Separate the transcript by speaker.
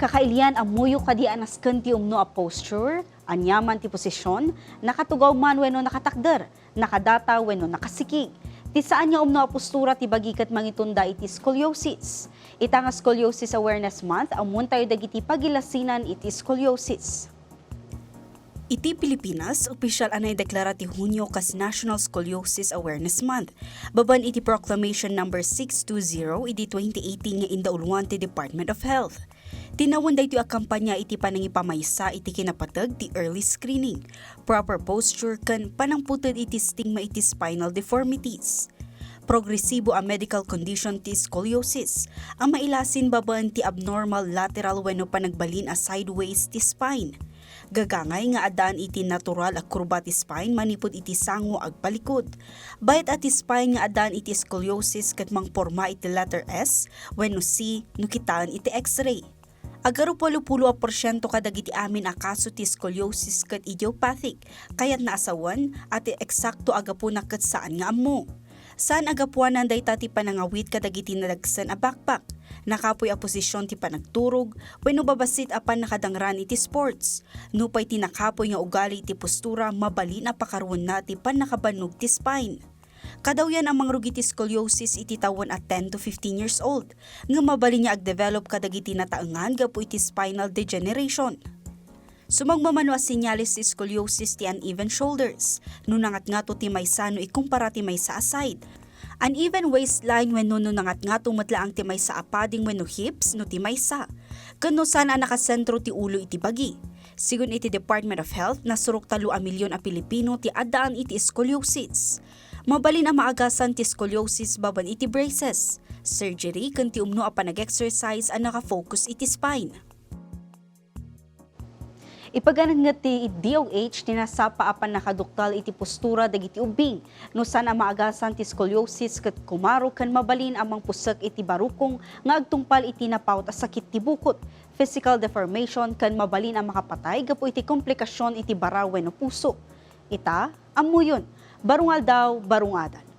Speaker 1: Kakailian amuyo kadian as kanti umno a posture, anyaman ti posisyon, nakatugaw man wenno nakatakder, nakadata wenno nakasikig. Ti saan niya umno a postura ti bagikat mangitunda iti scoliosis. Ita nga Scoliosis Awareness Month, amun tayo dagiti pagilasinan iti scoliosis.
Speaker 2: Iti Pilipinas, opisyal anay deklara ti Hunyo kas National Scoliosis Awareness Month. Baban iti Proclamation No. 620 iti 2018 nga indauluan ti Department of Health. Tinawon da iti a kampanya iti panangipamaysa iti kinapatag ti early screening, proper posture kan panangputod iti stigma iti spinal deformities. Progresibo a medical condition ti scoliosis, ang mailasin babaan ti abnormal lateral wenno panagbalin a sideways ti spine. Gagangay nga adaan iti natural a kurba ti spine manipod iti sango agpalikod. Bayat at spine nga adaan iti scoliosis kat mangporma iti letter S wenno C no kitaan iti X-ray. Agaro 80% kadagiti amin a kaso ti scoliosis kat idiopathic kayat naasawan at eksakto agapuna kat saan nga ammo. Saan agapuanan dayta ti panangawit kadagiti nadagsan a backpack, nakapoy a posisyon ti panagturog, wenno babasit apan nakadangran iti sports, nupay ti nakapoy nga ugali ti postura mabalin a pakaruan na ti panakabanog ti spine. Kadawyan ang mangrugi ti scoliosis iti tawon at 10 to 15 years old, nga mabalin niya ag-develop kadagiti nataengan gapu iti spinal degeneration. Sumagmamano as sinyalis ti scoliosis ti uneven shoulders, nunangat nga to ti maysa no ikumpara ti maysa aside. Uneven waistline wenno nunangat nga to matlaang ti maysa apading wenno hips no ti maysa. Kano sana nakasentro ti ulo iti bagi. Sigun iti Department of Health, nasurok 3 milyon a Pilipino ti addaan iti scoliosis. Mabalin ang maagasan ti scoliosis baban iti braces, surgery kan ti umno a panag-exercise ang nakafocus iti spine.
Speaker 1: Ipaganan nga ti DOH tinasapa apan nakaduktal iti postura dagiti ubing no sana maagasan ti scoliosis ket kumaro kan mabalin amang pusak iti barukong nga agtungpal iti napaut a sakit ti bukot, physical deformation kan mabalin ang makapatay gapu iti komplikasyon iti bara wenno puso. Ita amuyon, barungal daw barungadan.